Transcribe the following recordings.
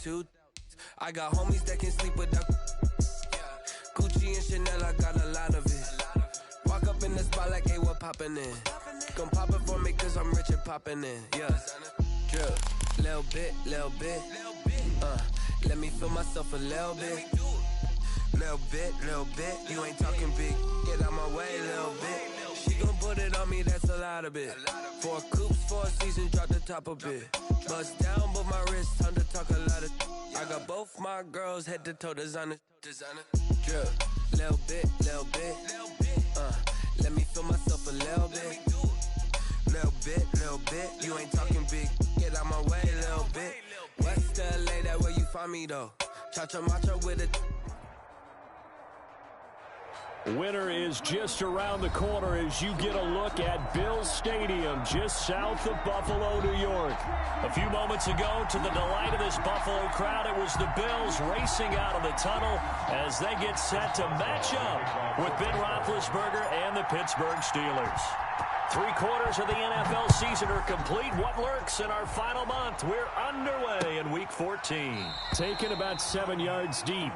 two. I got homies that can sleep without. Gucci and Chanel, I got a lot of it. Walk up in the spot like, hey, what poppin' in? Gon' pop it for me cause I'm rich and poppin' in. Yeah, drip, little bit. Let me feel myself a little bit. Little bit. You ain't talking big. Get out my way, little bit. She gon' put it on me, that's a lot of it. 4 coops, 4 seasons, drop the top a bit. Bust down, but my wrist, time to talk a lot of. I got both my girls head to toe designer. Drip, little bit. Let me feel myself a little bit. Little bit. You ain't talking big. Get out my way, little bit. West LA, that where you find me though. Cha-cha matcha with it. Winter is just around the corner as you get a look at Bills Stadium just south of Buffalo, New York. A few moments ago, to the delight of this Buffalo crowd, it was the Bills racing out of the tunnel as they get set to match up with Ben Roethlisberger and the Pittsburgh Steelers. 3/4 of the NFL season are complete. What lurks in our final month? We're underway in Week 14. Taken about 7 yards deep.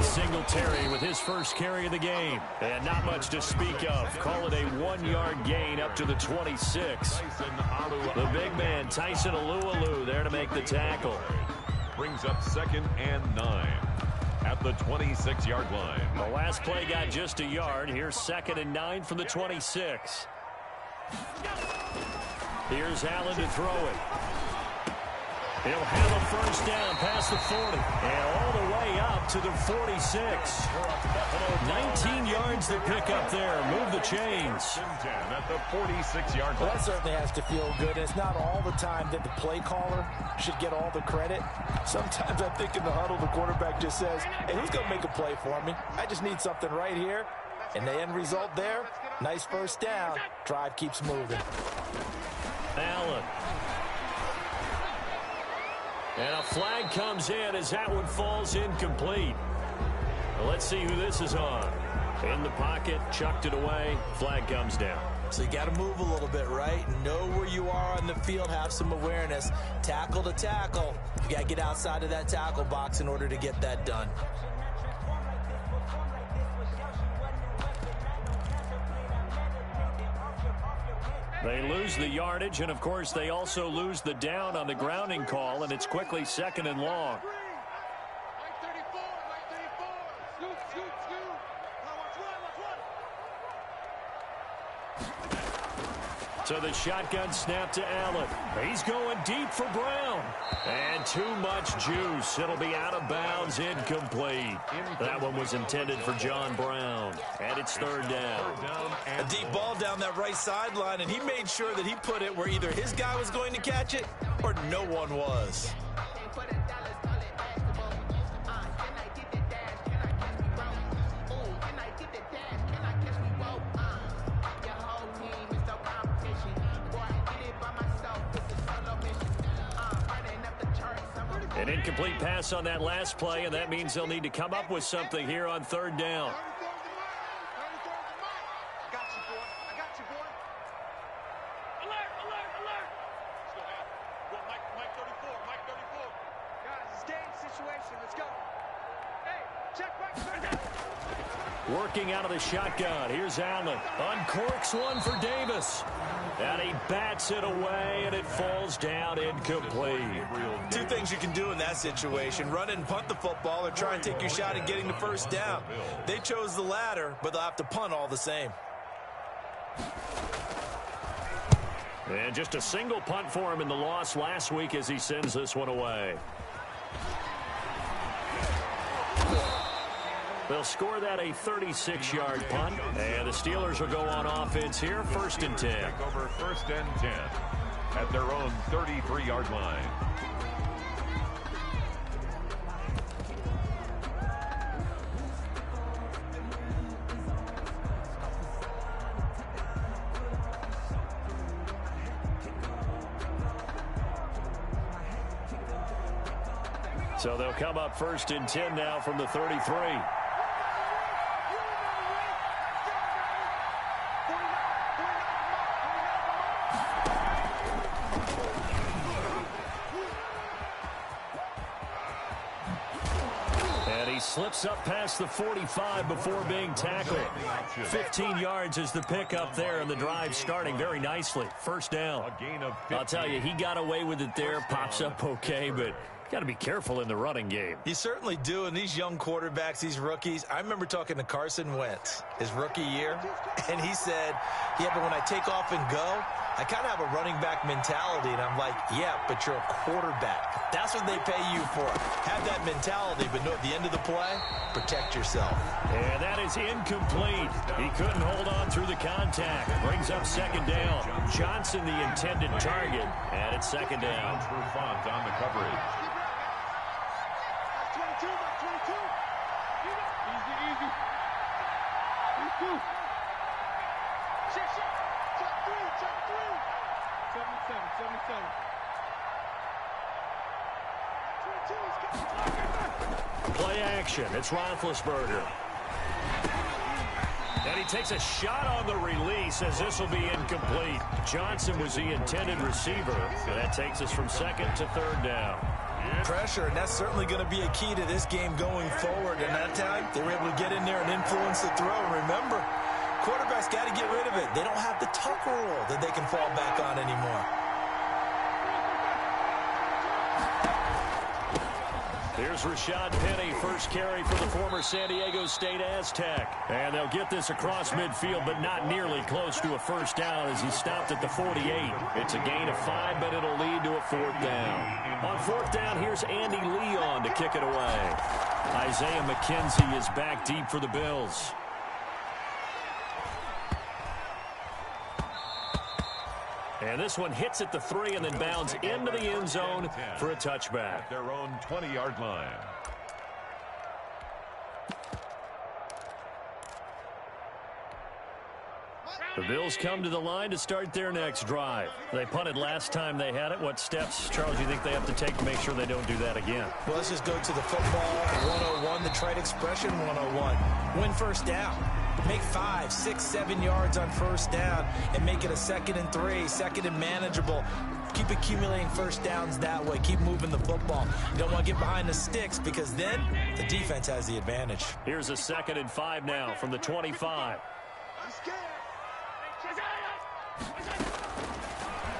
Singletary with his first carry of the game. And not much to speak of. Call it a 1-yard gain up to the 26. The big man, Tyson Alualu, there to make the tackle. Brings up 2nd and 9 at the 26-yard line. The last play got just a yard. Here's 2nd and 9 from the 26. Here's Allen to throw it. He'll have a first down past the 40 and all the way up to the 46. 19 yards to pick up there. Move the chains. At the 46-yard line. Well, that certainly has to feel good. It's not all the time that the play caller should get all the credit. Sometimes I think in the huddle, the quarterback just says, hey, who's going to make a play for me? I just need something right here. And the end result there, nice first down. Drive keeps moving. Allen. And a flag comes in as that one falls incomplete. Well, let's see who this is on. In the pocket, chucked it away, flag comes down. So you got to move a little bit, right? Know where you are on the field, have some awareness. Tackle to tackle. You got to get outside of that tackle box in order to get that done. They lose the yardage, and, of course, they also lose the down on the grounding call, and it's quickly 2nd and long. So the shotgun snap to Allen. He's going deep for Brown. And too much juice. It'll be out of bounds, incomplete. That one was intended for John Brown. And it's 3rd down. A deep ball down that right sideline, and he made sure that he put it where either his guy was going to catch it or no one was. An incomplete pass on that last play, and that means they'll need to come up with something here on 3rd down. Working out of the shotgun. Here's Allen. Uncorks one for Davis. And he bats it away, and it falls down incomplete. Two things you can do in that situation. Run and punt the football or try and take your shot at getting the first down. They chose the latter, but they'll have to punt all the same. And just a single punt for him in the loss last week as he sends this one away. They'll score that a 36-yard punt. And the Steelers will go on offense here, 1st and 10. Over 1st and 10 at their own 33-yard line. So they'll come up 1st and 10 now from the 33. And he slips up past the 45 before being tackled. 15 yards is the pickup there, and the drive starting very nicely. 1st down. I'll tell you, he got away with it there. Pops up okay, but got to be careful in the running game. You certainly do. And these young quarterbacks, these rookies, I remember talking to Carson Wentz his rookie year, and he said, yeah, but when I take off and go, I kind of have a running back mentality. And I'm like, yeah, but you're a quarterback. That's what they pay you for. Have that mentality, but no, at the end of the play, protect yourself. And that is incomplete. He couldn't hold on through the contact. Brings up 2nd down. Johnson, the intended target, and it's 2nd down. On the coverage. Play action. It's Roethlisberger. And he takes a shot on the release as this will be incomplete. Johnson was the intended receiver. And that takes us from 2nd to 3rd down. Pressure, and that's certainly going to be a key to this game going forward. And that time, they were able to get in there and influence the throw. Remember, quarterbacks got to get rid of it. They don't have the Tucker rule that they can fall back on anymore. Here's Rashad Penny, first carry for the former San Diego State Aztec. And they'll get this across midfield, but not nearly close to a 1st down as he stopped at the 48. It's a gain of 5, but it'll lead to a 4th down. On 4th down, here's Andy Leon to kick it away. Isaiah McKenzie is back deep for the Bills. And this one hits at the 3 and then bounds into the end zone for a touchback. At their own 20-yard line. The Bills come to the line to start their next drive. They punted last time they had it. What steps, Charles, do you think they have to take to make sure they don't do that again? Well, let's just go to the football 101, the trade expression 101. Win 1st down. Make 5, 6, 7 yards on 1st down and make it a 2nd and 3, 2nd and manageable. Keep accumulating 1st downs that way. Keep moving the football. You don't want to get behind the sticks because then the defense has the advantage. Here's a 2nd and 5 now from the 25.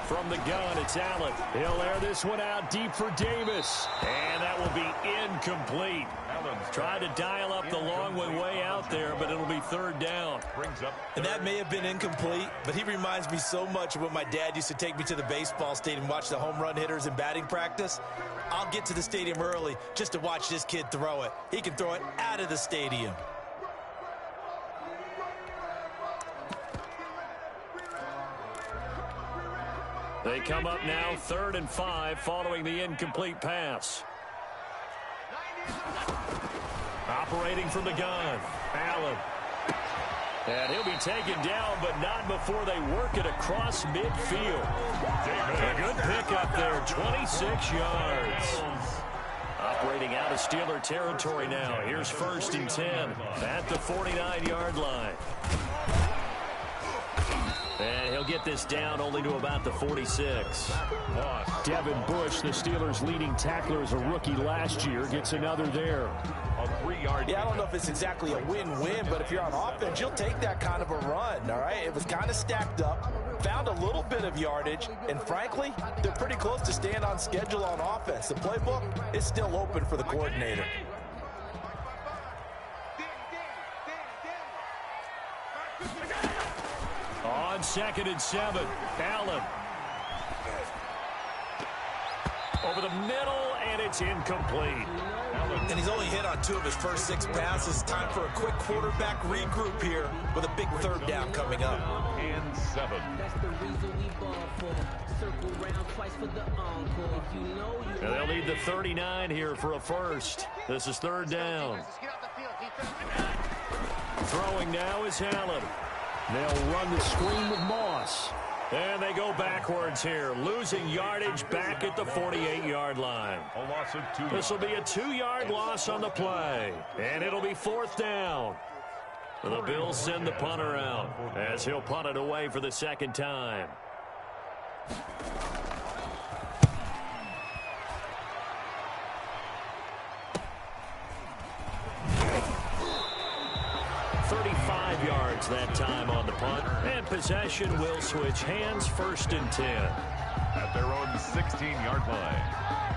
From the gun, it's Allen. He'll air this one out deep for Davis. And that will be incomplete. Tried to dial up the long way out there, but it'll be 3rd down. And that may have been incomplete, but he reminds me so much of when my dad used to take me to the baseball stadium and watch the home run hitters in batting practice. I'll get to the stadium early just to watch this kid throw it. He can throw it out of the stadium. They come up now 3rd and 5 following the incomplete pass. Operating from the gun, Allen. And he'll be taken down, but not before they work it across midfield. A good pickup there, 26 yards. Operating out of Steeler territory now. Here's 1st and 10 at the 49-yard line. And he'll get this down only to about the 46. Devin Bush, the Steelers' leading tackler as a rookie last year, gets another there. A 3-yard. Yeah, I don't know if it's exactly a win-win, but if you're on offense, you'll take that kind of a run, all right? It was kind of stacked up, found a little bit of yardage, and frankly, they're pretty close to staying on schedule on offense. The playbook is still open for the coordinator. On 2nd and 7, Allen. Over the middle, and it's incomplete. And he's only hit on 2 of his first 6 passes. Time for a quick quarterback regroup here with a big 3rd down coming up. And 7. And they'll need the 39 here for a 1st. This is 3rd down. Throwing now is Allen. They'll run the screen with Moss. And they go backwards here, losing yardage back at the 48-yard line. A loss of 2 yards. This will be a 2-yard loss on the play, and it'll be 4th down. The Bills send the punter out as he'll punt it away for the 2nd time. Yards that time on the punt, and possession will switch hands, 1st and 10. At their own 16-yard line.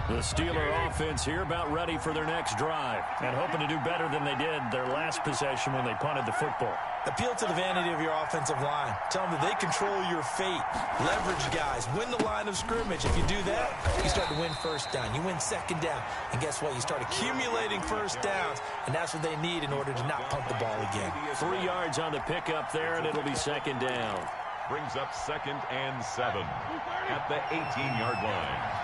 The Steeler offense here about ready for their next drive and hoping to do better than they did their last possession when they punted the football. Appeal to the vanity of your offensive line. Tell them that they control your fate. Leverage guys. Win the line of scrimmage. If you do that, you start to win 1st down. You win 2nd down. And guess what? You start accumulating 1st downs, and that's what they need in order to not punt the ball again. 3 yards on the pickup there, and it'll be 2nd down. Brings up 2nd and 7 at the 18-yard line.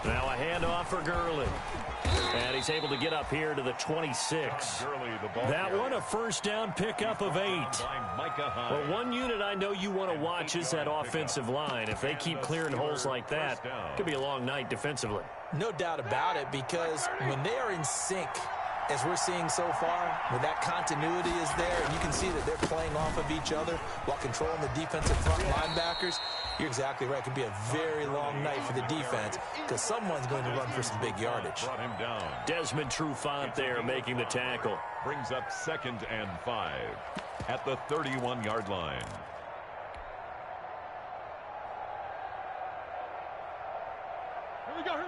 Now a handoff for Gurley. And he's able to get up here to the 26. That one a 1st down pickup of 8. Well, one unit I know you want to watch is that offensive line. If they keep clearing holes like that, it could be a long night defensively. No doubt about it, because when they are in sync, as we're seeing so far, where that continuity is there, and you can see that they're playing off of each other while controlling the defensive front linebackers, you're exactly right. It could be a very long night for the defense because someone's going to run for some big yardage. Brought him down. Desmond Trufant there making the tackle. Brings up 2nd and 5 at the 31-yard line.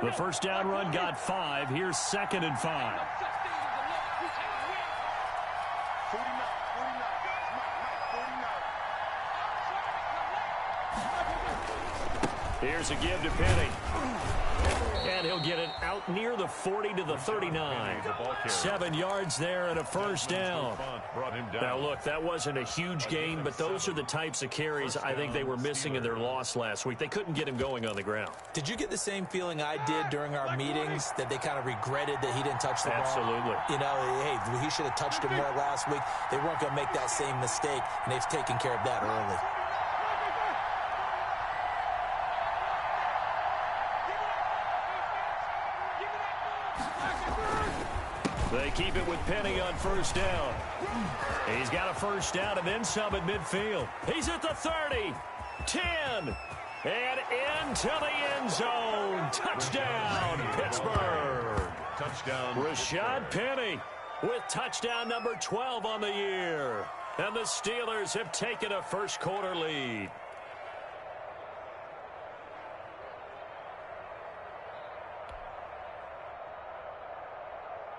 The 1st down run got 5. Here's 2nd and 5. Here's a give to Penny. And he'll get it out near the 40 to the 39. 7 yards there and a 1st down. Now, look, that wasn't a huge gain, but those are the types of carries I think they were missing in their loss last week. They couldn't get him going on the ground. Did you get the same feeling I did during our meetings, that they kind of regretted that he didn't touch the ball? Absolutely. You know, hey, he should have touched it more last week. They weren't going to make that same mistake, and they've taken care of that early. They keep it with Penny on 1st down. He's got a 1st down and then some at midfield. He's at the 30, 10, and into the end zone. Touchdown, Pittsburgh. Touchdown. Rashad Penny with touchdown number 12 on the year. And the Steelers have taken a 1st quarter lead.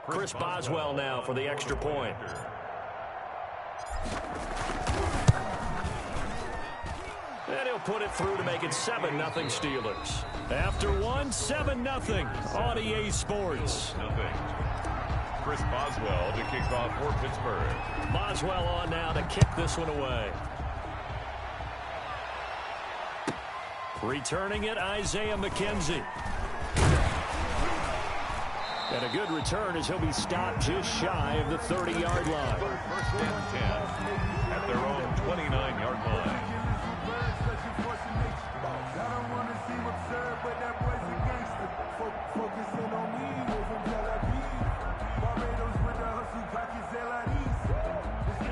Chris Boswell now for the extra point. And he'll put it through to make it 7-0 Steelers. After one, 7-0 on EA Sports. Chris Boswell to kick off for Pittsburgh. Boswell on now to kick this one away. Returning it, Isaiah McKenzie. And a good return as he'll be stopped just shy of the 30-yard line. 1st and 10 at their own 29-yard line.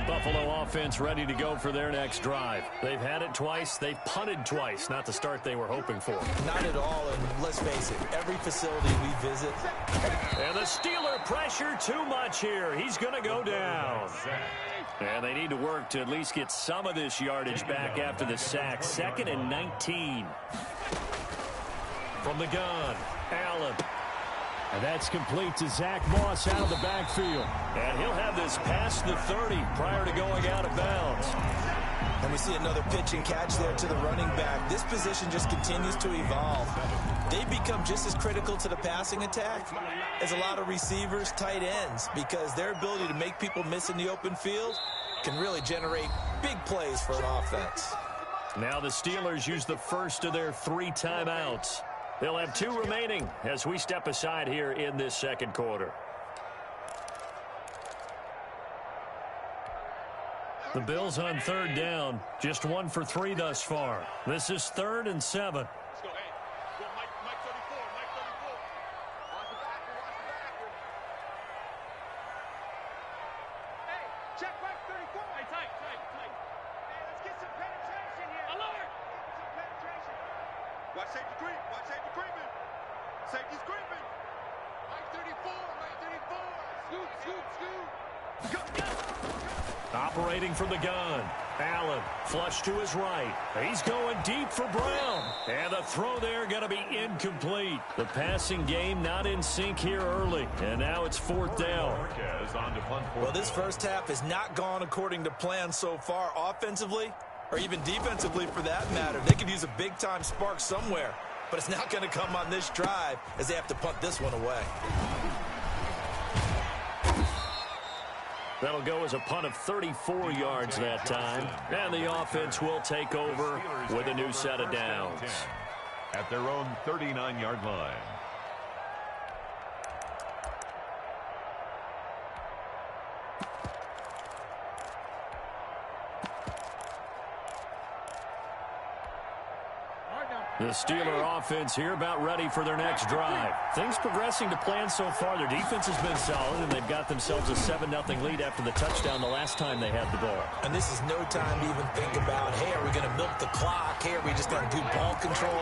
Buffalo offense ready to go for their next drive. They've had it twice. They've punted twice. Not the start they were hoping for. Not at all, and let's face it, every facility we visit. And the Steeler pressure too much here. He's going to go down. And they need to work to at least get some of this yardage back after the sack. 2nd and 19. From the gun, Allen. And that's complete to Zach Moss out of the backfield. And he'll have this past the 30 prior to going out of bounds. And we see another pitch and catch there to the running back. This position just continues to evolve. They become just as critical to the passing attack as a lot of receivers, tight ends, because their ability to make people miss in the open field can really generate big plays for an offense. Now the Steelers use the first of their 3 timeouts. They'll have 2 remaining as we step aside here in this second quarter. The Bills on 3rd down, just 1 for 3 thus far. This is 3rd and 7. Watch safety creep. Watch safety creeping. Safety's creeping. Mike 34. Mike 34. Scoop, scoop, scoop. Operating from the gun. Allen, flush to his right. He's going deep for Brown. And the throw there going to be incomplete. The passing game not in sync here early. And now it's 4th down. Well, this first half has not gone according to plan so far offensively, or even defensively for that matter. They could use a big-time spark somewhere, but it's not going to come on this drive as they have to punt this one away. That'll go as a punt of 34 yards that time. And the offense will take over with a new set of downs. At their own 39-yard line. The Steeler offense here about ready for their next drive. Things progressing to plan so far. Their defense has been solid, and they've got themselves a 7-0 lead after the touchdown the last time they had the ball. And this is no time to even think about, hey, are we going to milk the clock? Hey, are we just going to do ball control?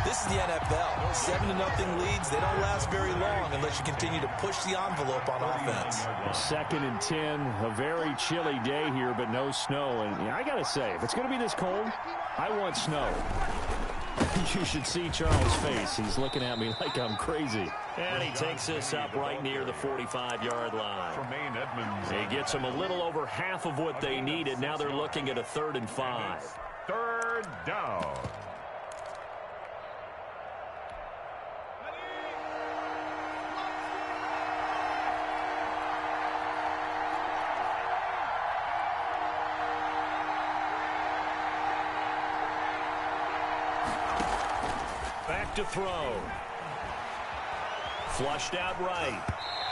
This is the NFL. 7-0 leads, they don't last very long unless you continue to push the envelope on offense. 2nd and 10, a very chilly day here, but no snow. And I got to say, if it's going to be this cold, I want snow. You should see Charles' face. He's looking at me like I'm crazy. And he takes this up right near the 45-yard line. He gets them a little over half of what they needed. Now they're looking at a 3rd and 5. 3rd down. To throw. Flushed out right.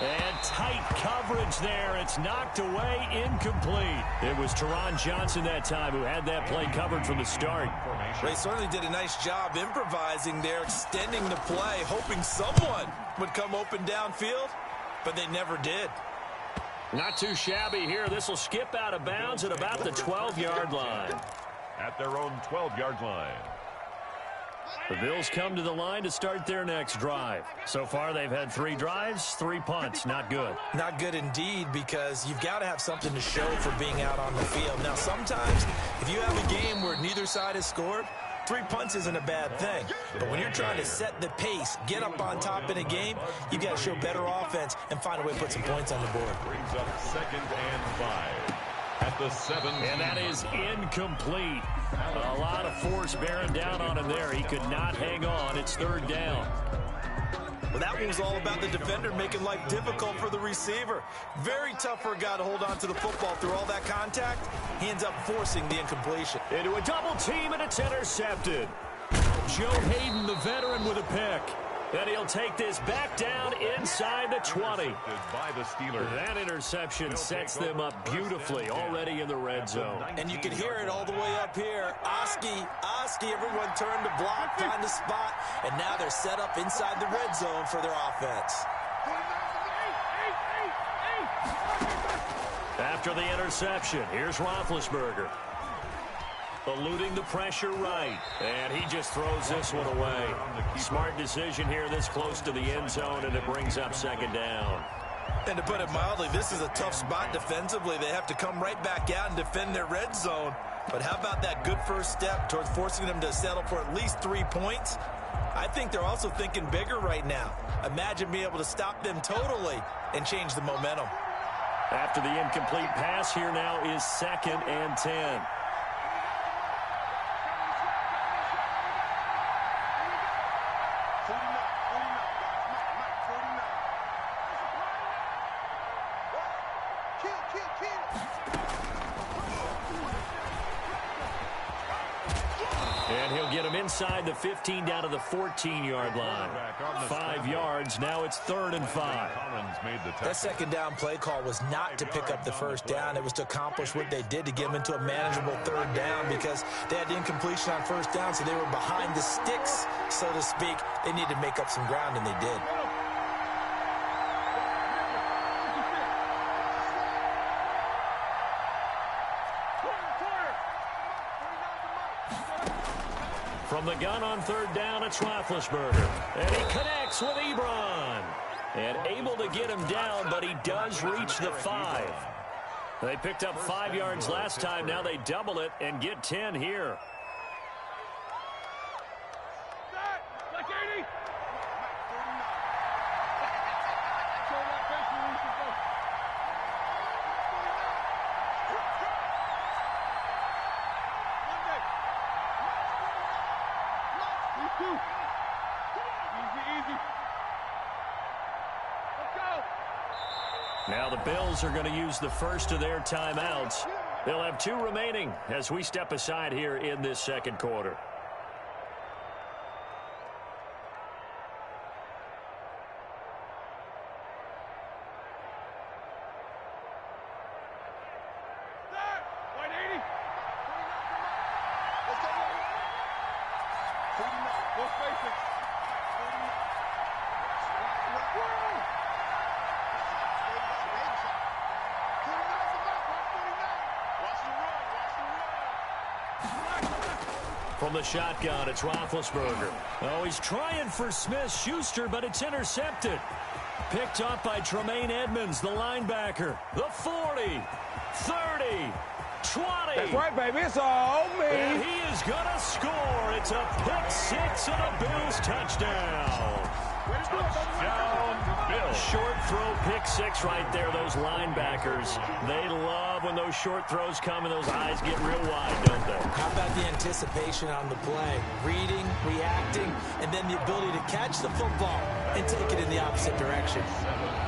And tight coverage there. It's knocked away, incomplete. It was Teron Johnson that time who had that play covered from the start. They certainly did a nice job improvising there, extending the play, hoping someone would come open downfield, but they never did. Not too shabby here. This will skip out of bounds at about the 12-yard line. At their own 12-yard line. The Bills come to the line to start their next drive. So far, they've had 3 drives, 3 punts. Not good. Not good indeed, because you've got to have something to show for being out on the field. Now, sometimes, if you have a game where neither side has scored, 3 punts isn't a bad thing. But when you're trying to set the pace, get up on top in a game, you've got to show better offense and find a way to put some points on the board. Brings up 2nd and 5. At the 7. And that is incomplete. A lot of force bearing down on him there. He could not hang on. It's 3rd down. Well, that one was all about the defender making life difficult for the receiver. Very tough for a guy to hold on to the football through all that contact. He ends up forcing the incompletion. Into a double team, and it's intercepted. Joe Hayden, the veteran, with a pick. And he'll take this back down inside the 20. By the Steelers. That interception sets them up beautifully already in the red zone. And you can hear it all the way up here. Oski, everyone turned to block, find the spot, and now they're set up inside the red zone for their offense. After the interception, here's Roethlisberger. Eluding the pressure right. And he just throws this one away. Smart decision here this close to the end zone, and it brings up 2nd down. And to put it mildly, this is a tough spot defensively. They have to come right back out and defend their red zone. But how about that good first step towards forcing them to settle for at least 3 points? I think they're also thinking bigger right now. Imagine being able to stop them totally and change the momentum. After the incomplete pass, here now is 2nd and 10. And he'll get him inside the 15 down to the 14-yard line. 5 yards. Now it's 3rd and 5. That second down play call was not to pick up the first down. It was to accomplish what they did to get them into a manageable 3rd down because they had incompletion on first down, so they were behind the sticks, so to speak. They needed to make up some ground, and they did. From the gun on 3rd down, it's Roethlisberger. And he connects with Ebron. And able to get him down, but he does reach the 5. They picked up 5 yards last time. Now they double it and get 10 here. Now the Bills are going to use the first of their timeouts. They'll have 2 remaining as we step aside here in this second quarter. From the shotgun, it's Roethlisberger. Oh, he's trying for Smith-Schuster, but it's intercepted. Picked up by Tremaine Edmonds, the linebacker. The 40, 30, 20. That's right, baby. It's all me. And he is going to score. It's a pick 6 and a Bills touchdown. Touchdown, Bills. Short throw, pick 6 right there. Those linebackers, they love when those short throws come and those eyes get real wide, don't they? How about the anticipation on the play? Reading, reacting, and then the ability to catch the football and take it in the opposite direction.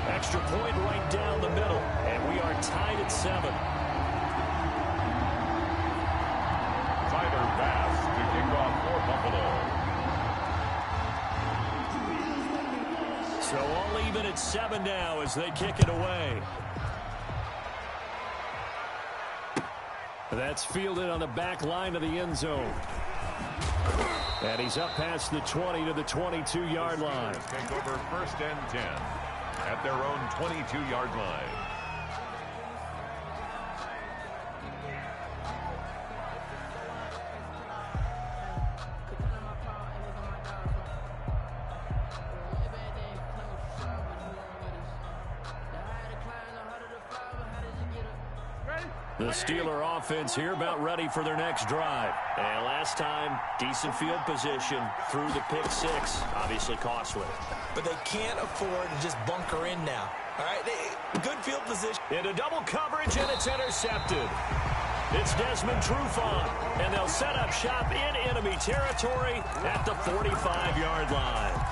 Extra point right down the middle, and we are tied at 7. Tyler Bass to kick off for Buffalo. So all even at 7 now as they kick it away. That's fielded on the back line of the end zone. And he's up past the 20 to the 22-yard line. Take over 1st and 10 at their own 22-yard line. The Steeler offense here about ready for their next drive. And last time, decent field position through the pick 6. Obviously costly. But they can't afford to just bunker in now. All right, good field position. Into double coverage, and it's intercepted. It's Desmond Trufant, and they'll set up shop in enemy territory at the 45-yard line.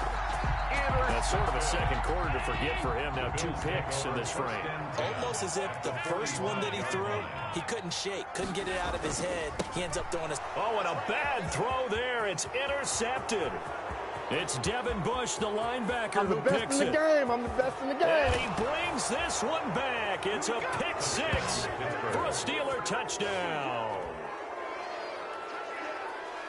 That's sort of a second quarter to forget for him. Now 2 picks in this frame. Almost as if the first one that he threw, he couldn't shake, couldn't get it out of his head. He ends up throwing a... Oh, and a bad throw there. It's intercepted. It's Devin Bush, the linebacker, who picks it. I'm the best in the game. And he brings this one back. It's a pick 6 for a Steeler touchdown.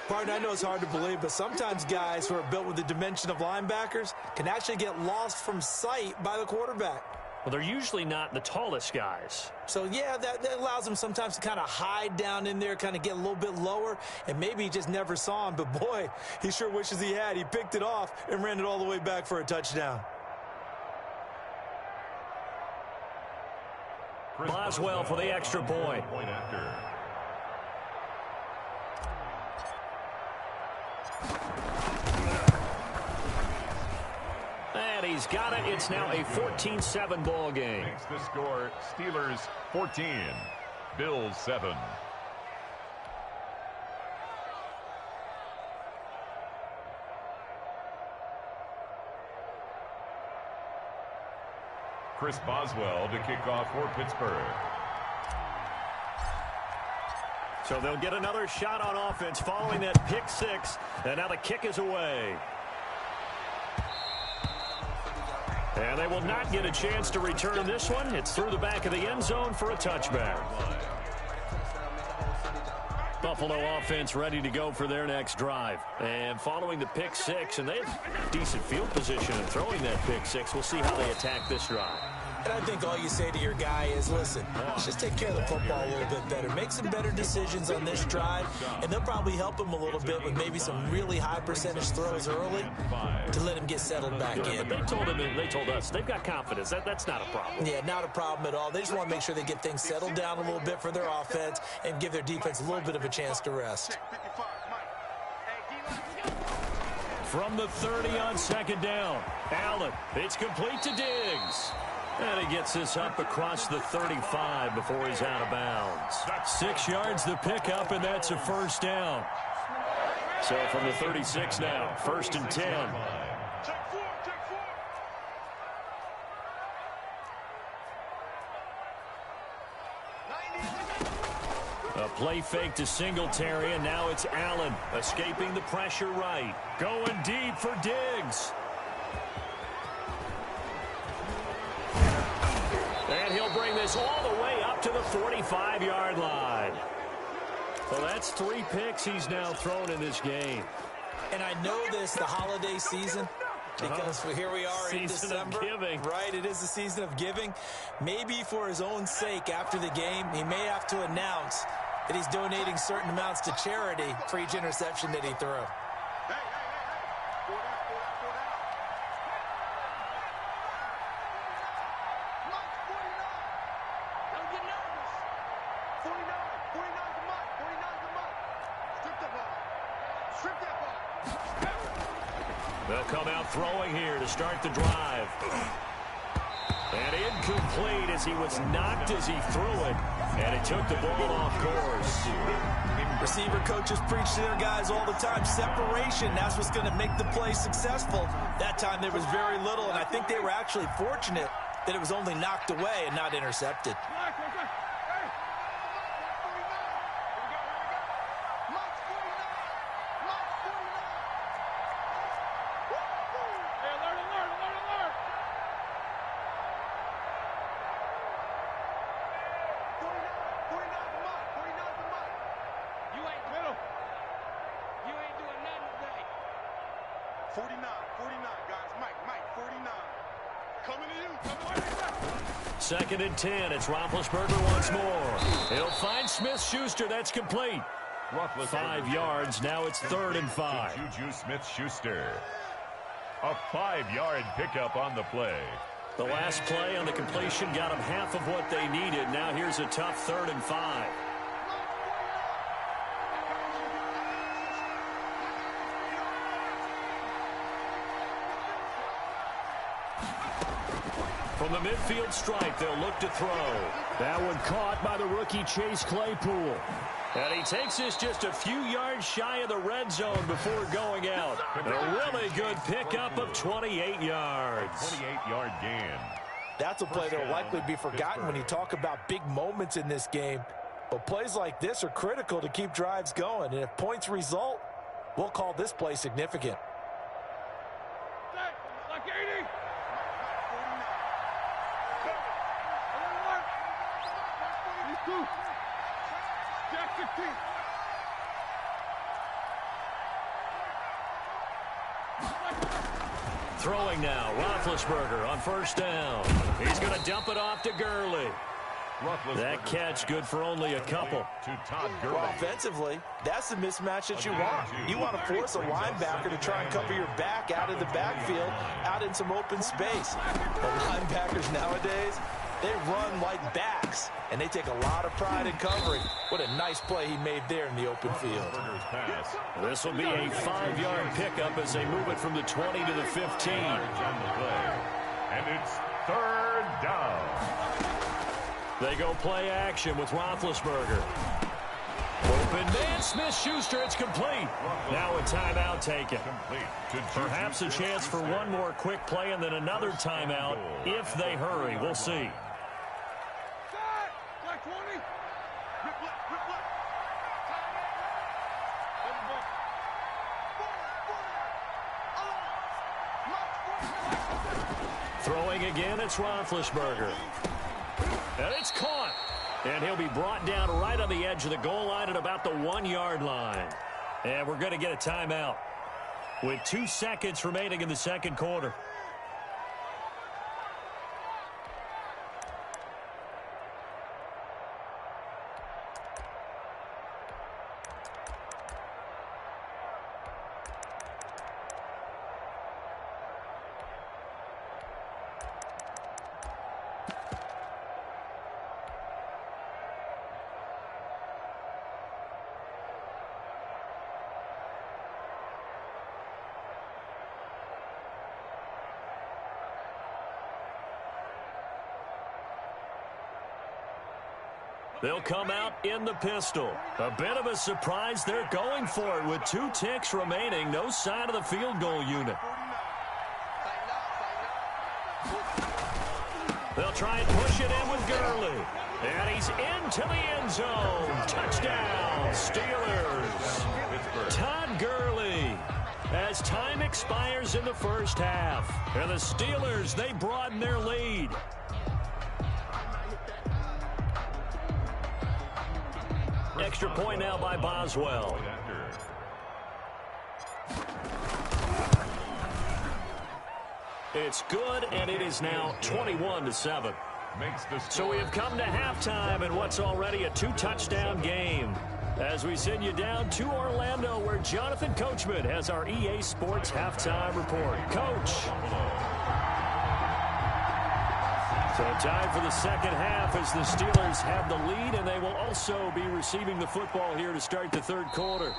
Partner, I know it's hard to believe, but sometimes guys who are built with the dimension of linebackers can actually get lost from sight by the quarterback. Well, they're usually not the tallest guys. So, yeah, that allows them sometimes to kind of hide down in there, kind of get a little bit lower, and maybe he just never saw him. But, boy, he sure wishes he had. He picked it off and ran it all the way back for a touchdown. Boswell for the extra point. And he's got it. It's now a 14-7 ball game. Makes the score Steelers 14, Bills 7. Chris Boswell to kick off for Pittsburgh. So they'll get another shot on offense following that pick six. And now the kick is away. And they will not get a chance to return this one. It's through the back of the end zone for a touchback. Buffalo offense ready to go for their next drive. And following the pick six, and they have decent field position in throwing that pick six. We'll see how they attack this drive. And I think all you say to your guy is, listen, just take care of the football a little bit better. Make some better decisions on this drive, and they'll probably help him a little bit with maybe some really high percentage throws early to let him get settled back in. But they told us they've got confidence. That's not a problem. Yeah, not a problem at all. They just want to make sure they get things settled down a little bit for their offense and give their defense a little bit of a chance to rest. From the 30 on second down, Allen. It's complete to Diggs. And he gets this up across the 35 before he's out of bounds. 6 yards the pickup, and that's a first down. So from the 36 now, 1st and 10. A play fake to Singletary, and now it's Allen escaping the pressure right. Going deep for Diggs. And he'll bring this all the way up to the 45-yard line. So that's 3 picks he's now thrown in this game. And I know this, the holiday season, because here we are in December. Season of giving. Right, it is the season of giving. Maybe for his own sake after the game, he may have to announce that he's donating certain amounts to charity for each interception that he threw. They'll come out throwing here to start the drive. And incomplete as he was knocked as he threw it. And it took the ball off course. Receiver coaches preach to their guys all the time. Separation, that's what's going to make the play successful. That time there was very little, and I think they were actually fortunate that it was only knocked away and not intercepted. Second and 10. It's Roethlisberger once more. He'll find Smith-Schuster. That's complete. 5 yards. Now it's 3rd and 5. Juju Smith-Schuster. A 5-yard pickup on the play. The last play on the completion got them half of what they needed. Now here's a tough 3rd and 5. From the midfield stripe, they'll look to throw. That one caught by the rookie Chase Claypool. And he takes this just a few yards shy of the red zone before going out. A really good pickup of 28 yards. 28-yard gain. That's a play that will likely be forgotten when you talk about big moments in this game. But plays like this are critical to keep drives going. And if points result, we'll call this play significant. Throwing now, Roethlisberger on 1st down. He's going to dump it off to Gurley. That catch good for only a couple. To Todd Gurley. Well, offensively, that's the mismatch that you want. You want to force a linebacker to try and cover your back out of the backfield, out in some open space. The linebackers nowadays, they run like backs, and they take a lot of pride in covering. What a nice play he made there in the open field. This will be a 5-yard pickup as they move it from the 20 to the 15. And it's 3rd down. They go play action with Roethlisberger. Open man, Smith-Schuster, it's complete. Now a timeout taken. Perhaps a chance for one more quick play and then another timeout if they hurry. We'll see. Throwing again, it's Roethlisberger. And it's caught. And he'll be brought down right on the edge of the goal line at about the 1-yard line. And we're going to get a timeout with 2 seconds remaining in the second quarter. They'll come out in the pistol. A bit of a surprise. They're going for it with 2 ticks remaining. No sign of the field goal unit. They'll try and push it in with Gurley. And he's into the end zone. Touchdown, Steelers. Todd Gurley. As time expires in the first half. And the Steelers, they broaden their lead. Extra point now by Boswell. It's good, and it is now 21-7. So we have come to halftime in what's already a 2-touchdown game. As we send you down to Orlando, where Jonathan Coachman has our EA Sports halftime report. Coach. So time for the second half as the Steelers have the lead, and they will also be receiving the football here to start the third quarter.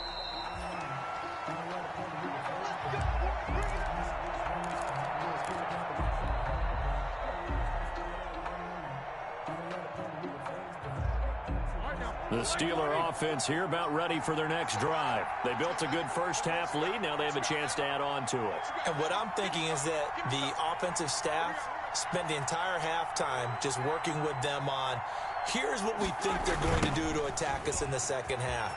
The Steeler offense here about ready for their next drive. They built a good first-half lead. Now they have a chance to add on to it. And what I'm thinking is that the offensive staff spent the entire halftime just working with them on, here's what we think they're going to do to attack us in the second half.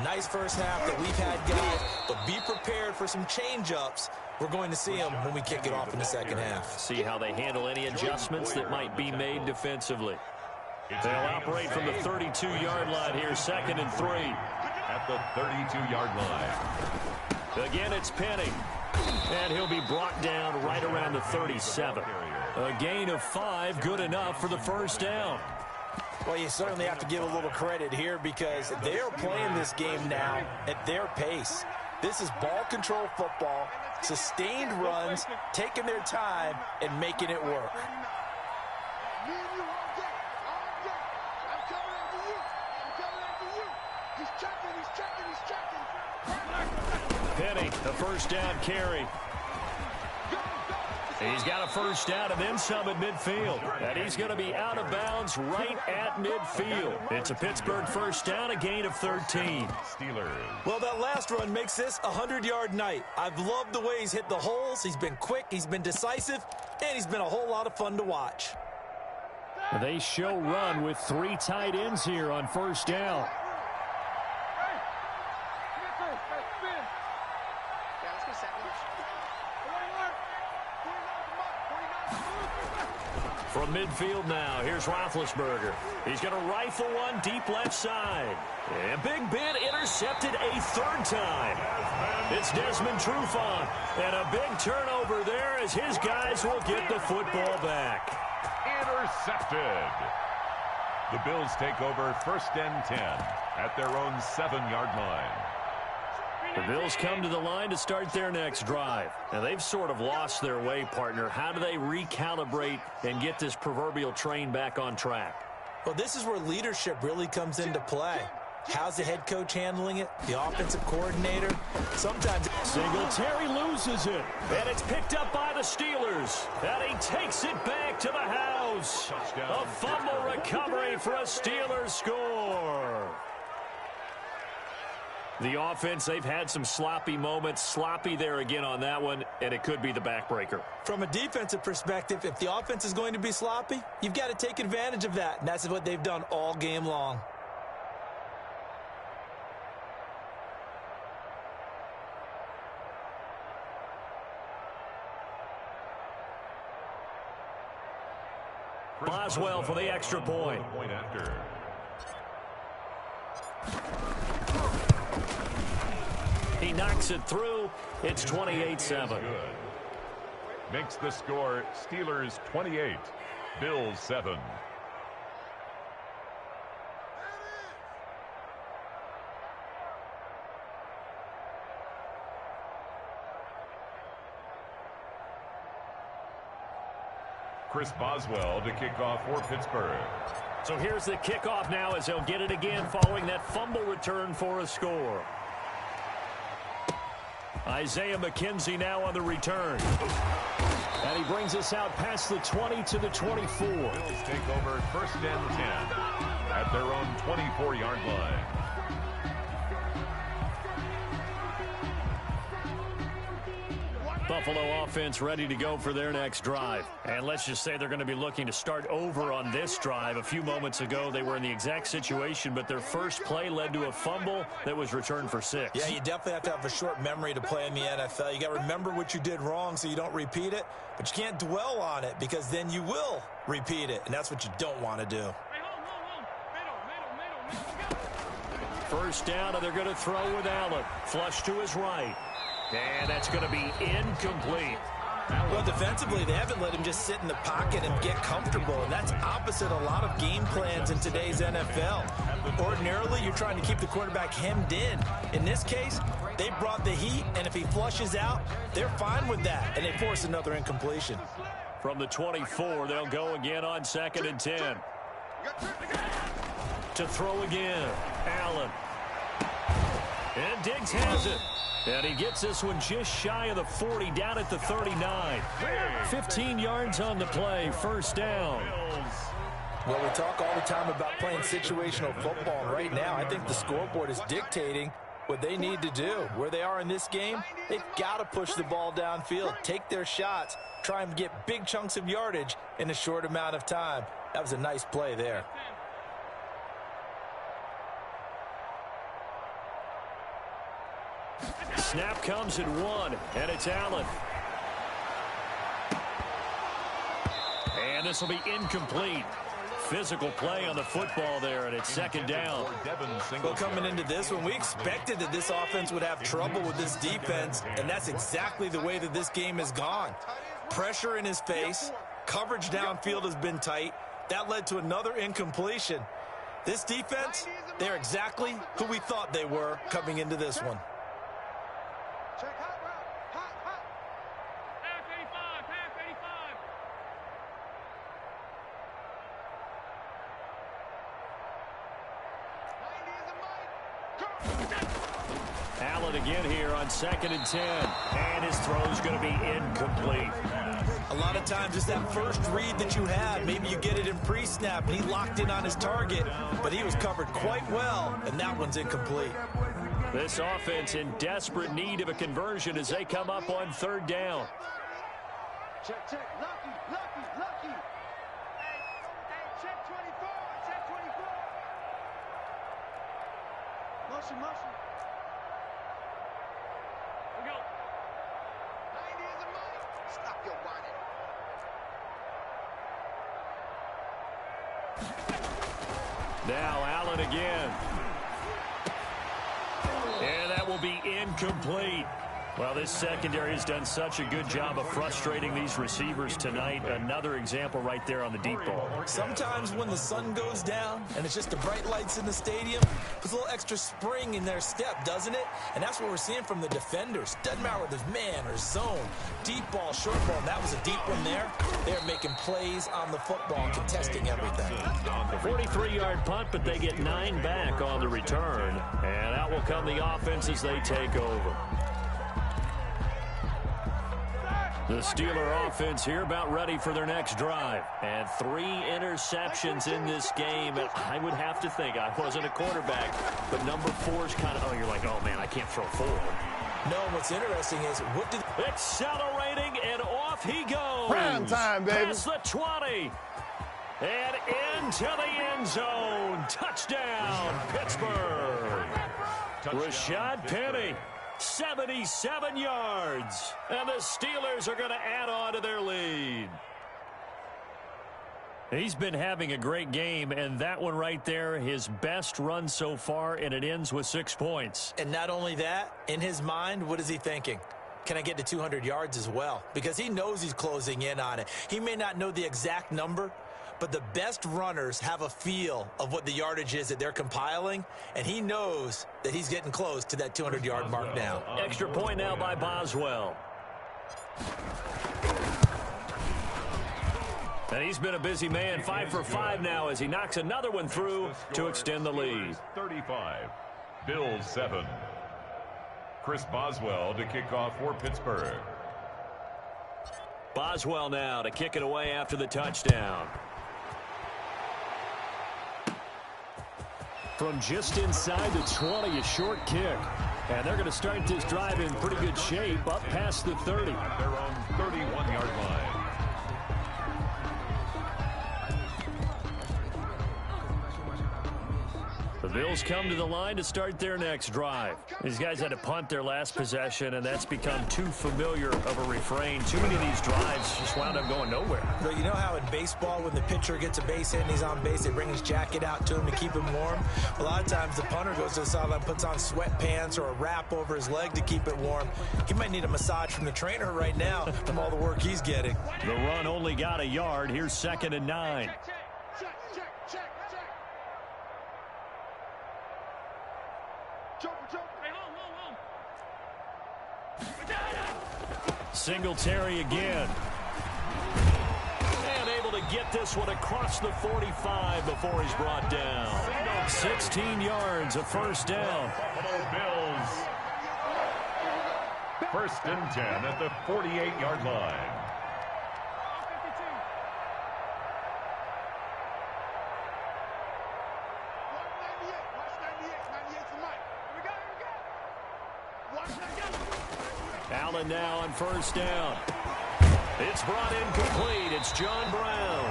Nice first half that we've had, guys, but be prepared for some change-ups. We're going to see them when we kick it off in the second half. See how they handle any adjustments that might be made defensively. They'll operate from the 32-yard line here, 2nd and 3. At the 32-yard line. Again, it's Penny. And he'll be brought down right around the 37. A gain of 5, good enough for the first down. Well, you certainly have to give a little credit here because they are playing this game now at their pace. This is ball control football, sustained runs, taking their time, and making it work. Penny, a first down carry. He's got a first down and then some at midfield. And he's going to be out of bounds right at midfield. It's a Pittsburgh first down, a gain of 13. Steelers. Well, that last run makes this a 100-yard night. I've loved the way he's hit the holes. He's been quick, he's been decisive, and he's been a whole lot of fun to watch. They show run with 3 tight ends here on first down. From midfield now, here's Roethlisberger. He's going to rifle one deep left side. And Big Ben intercepted a 3rd time. It's Desmond Trufant. And a big turnover there as his guys will get the football back. Intercepted. The Bills take over 1st and 10 at their own 7-yard line. The Bills come to the line to start their next drive. Now, they've sort of lost their way, partner. How do they recalibrate and get this proverbial train back on track? Well, this is where leadership really comes into play. How's the head coach handling it? The offensive coordinator? Sometimes Singletary loses it. And it's picked up by the Steelers. And he takes it back to the house. A fumble recovery for a Steelers score. The offense, they've had some sloppy moments. Sloppy there again on that one, and it could be the backbreaker. From a defensive perspective, if the offense is going to be sloppy, you've got to take advantage of that, and that's what they've done all game long. Boswell for the extra point. Point after. He knocks it through. It's 28-7. Makes the score Steelers 28, Bills 7. Chris Boswell to kick off for Pittsburgh. So here's the kickoff now as he'll get it again following that fumble return for a score. Isaiah McKenzie now on the return. And he brings us out past the 20 to the 24. Bills take over 1st and 10 at their own 24-yard line. Buffalo offense ready to go for their next drive. And let's just say they're going to be looking to start over on this drive. A few moments ago, they were in the exact situation, but their first play led to a fumble that was returned for 6. Yeah, you definitely have to have a short memory to play in the NFL. You got to remember what you did wrong so you don't repeat it, but you can't dwell on it because then you will repeat it, and that's what you don't want to do. First down, and they're going to throw with Allen. Flush to his right. And that's going to be incomplete. Well, defensively, they haven't let him just sit in the pocket and get comfortable, and that's opposite a lot of game plans in today's NFL. Ordinarily, you're trying to keep the quarterback hemmed in. In this case, they brought the heat, and if he flushes out, they're fine with that, and they force another incompletion. From the 24, they'll go again on 2nd and 10. To throw again, Allen. And Diggs has it. And he gets this one just shy of the 40, down at the 39. 15 yards on the play, first down. Well, we talk all the time about playing situational football. Right now, I think the scoreboard is dictating what they need to do. Where they are in this game, they've got to push the ball downfield, take their shots, try and get big chunks of yardage in a short amount of time. That was a nice play there. Snap comes at 1, and it's Allen. And this will be incomplete. Physical play on the football there, and it's 2nd down. Well, coming into this one, we expected that this offense would have trouble with this defense, and that's exactly the way that this game has gone. Pressure in his face, coverage downfield has been tight. That led to another incompletion. This defense, they're exactly who we thought they were coming into this one. Allen again here on 2nd and 10. And his throw is going to be incomplete. A lot of times it's that first read that you have. Maybe you get it in pre-snap, and he locked in on his target, but he was covered quite well, and that one's incomplete. This offense in desperate need of a conversion as they come up on 3rd down. Check, check. Lucky, lucky, lucky. Hey, check 24. Check 24. Motion, motion. We go. 90 is a mic. Stop your whining. Now Allen again. And that will be incomplete. Well, this secondary has done such a good job of frustrating these receivers tonight. Another example right there on the deep ball. Sometimes when the sun goes down and it's just the bright lights in the stadium, puts a little extra spring in their step, doesn't it? And that's what we're seeing from the defenders. Doesn't matter whether it's man or zone, deep ball, short ball. And that was a deep one there. They're making plays on the football, contesting everything. 43-yard punt, but they get 9 back on the return. And out will come the offense as they take over. The Steeler offense here about ready for their next drive. And 3 interceptions in this game. And I would have to think, I wasn't a quarterback, but number 4 is kind of, oh, you're like, oh, man, I can't throw 4. No, what's interesting is, what did... Accelerating, and off he goes. Prime time, baby. Past the 20. And into the end zone. Touchdown, Pittsburgh. Rashad Penny. 77 yards. And the Steelers are going to add on to their lead. He's been having a great game, and that one right there, his best run so far, and it ends with 6 points. And not only that, in his mind, what is he thinking? Can I get to 200 yards as well? Because he knows he's closing in on it. He may not know the exact number, but the best runners have a feel of what the yardage is that they're compiling, and he knows that he's getting close to that 200-yard mark now. Extra point now by Boswell. And he's been a busy man, 5 for 5 now as he knocks another one through to extend the lead. 35, Bills 7. Chris Boswell to kick off for Pittsburgh. Boswell now to kick it away after the touchdown. From just inside the 20, a short kick. And they're going to start this drive in pretty good shape, up past the 30. At their own 31-yard line. The Bills come to the line to start their next drive. These guys had to punt their last possession, and that's become too familiar of a refrain. Too many of these drives just wound up going nowhere. But you know how in baseball, when the pitcher gets a base hit and he's on base, they bring his jacket out to him to keep him warm? A lot of times the punter goes to the sideline, puts on sweatpants or a wrap over his leg to keep it warm. He might need a massage from the trainer right now from all the work he's getting. The run only got a yard. Here's 2nd and 9. Singletary again. And able to get this one across the 45 before he's brought down. 16 yards, a first down. Buffalo Bills. 1st and 10 at the 48-yard line. Allen now on 1st down. It's brought in complete. It's John Brown.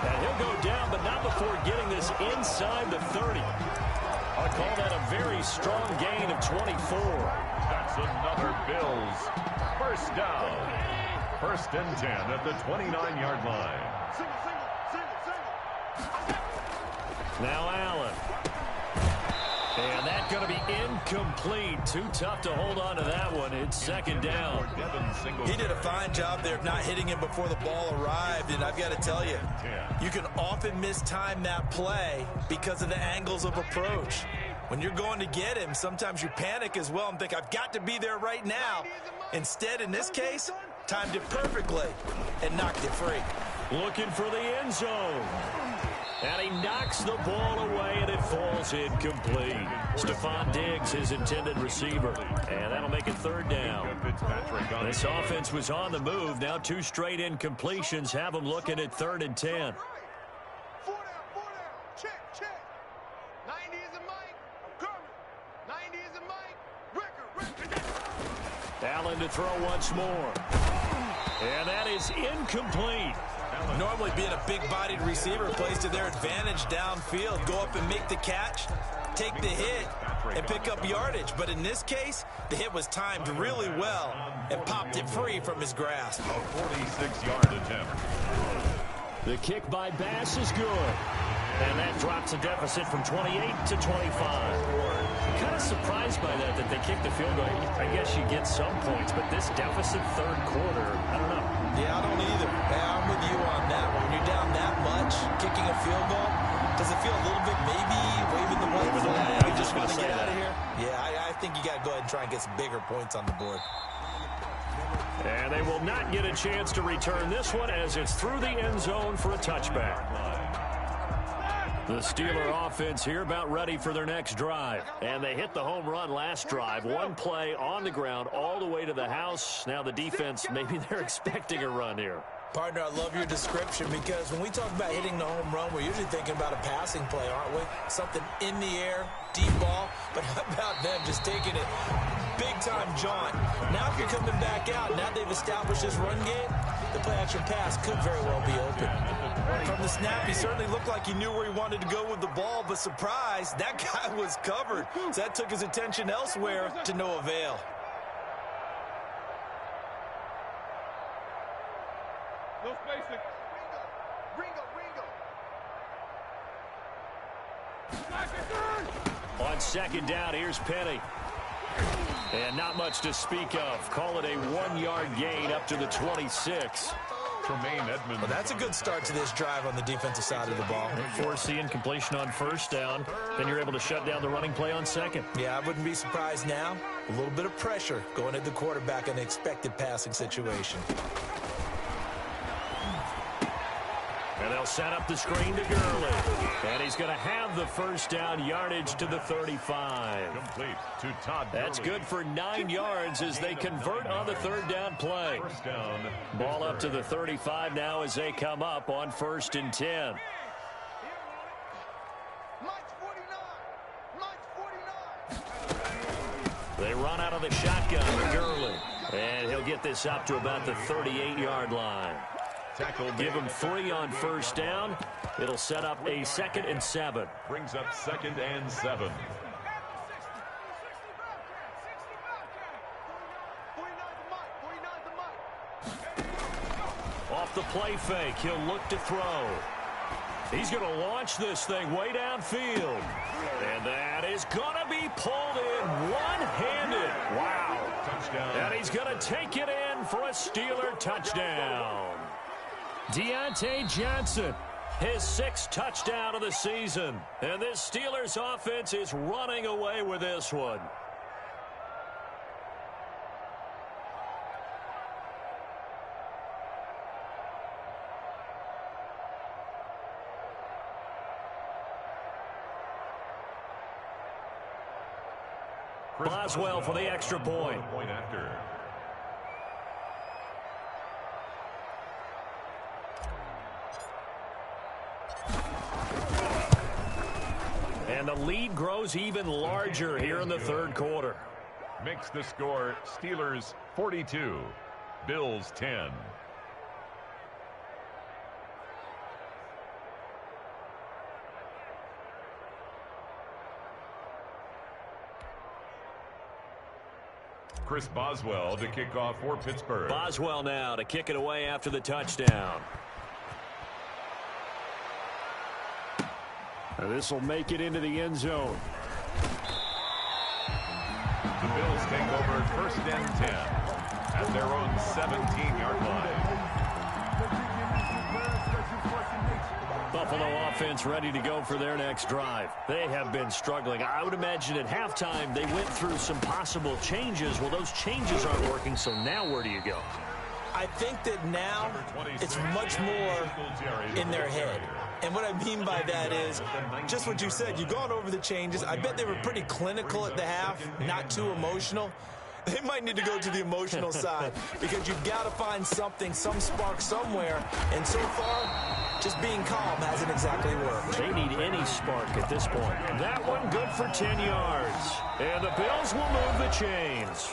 And he'll go down, but not before getting this inside the 30. I'll call that a very strong gain of 24. That's another Bills 1st down. 1st and 10 at the 29-yard line. Now Allen. And that's going to be incomplete. Too tough to hold on to that one. It's 2nd down. He did a fine job there of not hitting him before the ball arrived. And I've got to tell you, you can often mistime that play because of the angles of approach. When you're going to get him, sometimes you panic as well and think, I've got to be there right now. Instead, in this case, timed it perfectly and knocked it free. Looking for the end zone. And he knocks the ball away, and it falls incomplete. Stephon Diggs, his intended receiver. And that'll make it 3rd down. This offense was on the move. Now 2 straight incompletions have them looking at 3rd and 10. 4 down. Check. 90 is a Mike. I'm coming. 90 is a Mike. Record. Allen to throw once more. And that is incomplete. Normally being a big-bodied receiver plays to their advantage downfield. Go up and make the catch, take the hit, and pick up yardage. But in this case, the hit was timed really well and popped it free from his grasp. A 46-yard attempt. The kick by Bass is good. And that drops a deficit from 28 to 25. Kind of surprised by that they kicked the field goal. I guess you get some points, but this deficit 3rd quarter, I don't know. Yeah, I don't either. Yeah, I'm with you on that one. When you're down that much, kicking a field goal, does it feel a little bit maybe waving the white flag? I was just going to say get out that. of here? Yeah, I think you got to go ahead and try and get some bigger points on the board. And they will not get a chance to return this one as it's through the end zone for a touchback. The Steeler offense here about ready for their next drive. And they hit the home run last drive. 1 play on the ground all the way to the house. Now the defense, maybe they're expecting a run here. Partner, I love your description because when we talk about hitting the home run, we're usually thinking about a passing play, aren't we? Something in the air, deep ball. But how about them just taking it big-time jaunt? Now if you're coming back out, now they've established this run game, the play-action pass could very well be open. From the snap, he certainly looked like he knew where he wanted to go with the ball, but surprise, that guy was covered. So that took his attention elsewhere to no avail. No spacing. On second down, here's Penny. And not much to speak of. Call it a 1-yard gain up to the 26. Well, that's a good start to this drive on the defensive side of the ball. Forcing completion on first down. Then you're able to shut down the running play on second. Yeah, I wouldn't be surprised now. A little bit of pressure going at the quarterback in an expected passing situation. And they'll set up the screen to Gurley. And he's going to have the first down, yardage to the 35. Complete to Todd That's Gurley. good for 9 yards as they convert on the third down play. First down. Ball up to the 35 now as they come up on 1st and 10. They run out of the shotgun to Gurley. And he'll get this up to about the 38-yard line. Give him 3 on first down. It'll set up a 2nd and 7. Brings up 2nd and 7. Off the play fake, he'll look to throw. He's going to launch this thing way downfield. And that is going to be pulled in one-handed. Wow. Touchdown. And he's going to take it in for a Steeler touchdown. Deontay Johnson, his 6th touchdown of the season. And this Steelers offense is running away with this one. Boswell for the extra point. Point after. And the lead grows even larger here in the third quarter. Makes the score Steelers 42, Bills 10. Chris Boswell to kick off for Pittsburgh. Boswell now to kick it away after the touchdown. This will make it into the end zone. The Bills take over 1st and 10 at their own 17-yard line. Buffalo offense ready to go for their next drive. They have been struggling. I would imagine at halftime they went through some possible changes. Well, those changes aren't working, so now where do you go? I think that now it's much more in their head. And what I mean by that is just what you said. You've gone over the changes. I bet they were pretty clinical at the half, not too emotional. They might need to go to the emotional side because you've got to find something, some spark somewhere. And so far, just being calm hasn't exactly worked. They need any spark at this point. That one good for 10 yards. And the Bills will move the chains.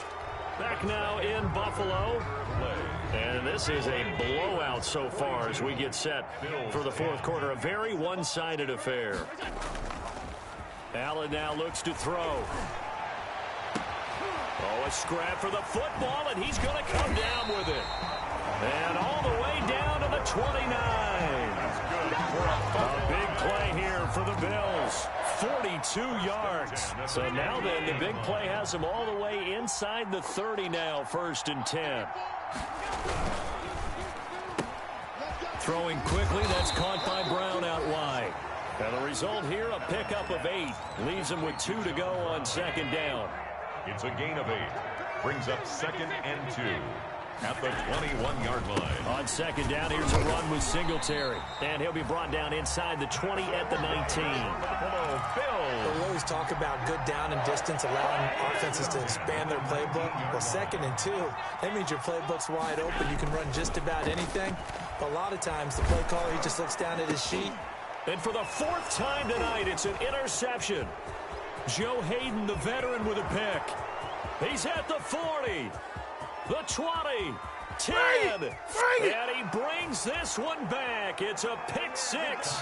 Back now in Buffalo. And this is a blowout so far as we get set for the fourth quarter. A very one-sided affair. Allen now looks to throw. Oh, a scrap for the football, and he's going to come down with it. And all the way down to the 29. A big play here for the Bills. 42 yards. So now then, the big play has them all the way inside the 30 now, 1st and 10. Throwing quickly, that's caught by Brown out wide. And the result here, a pickup of 8. Leaves him with 2 to go on 2nd down. It's a gain of 8. Brings up 2nd and 2 at the 21-yard line. On 2nd down, here's a run with Singletary. And he'll be brought down inside the 20 at the 19. Buffalo Bills. We always talk about good down and distance, allowing offenses to expand their playbook. Well, 2nd and 2, that means your playbook's wide open. You can run just about anything. But a lot of times, the play caller, he just looks down at his sheet. And for the 4th time tonight, it's an interception. Joe Hayden, the veteran, with a pick. He's at the 40, the 20, 10, and he brings this one back. It's a pick 6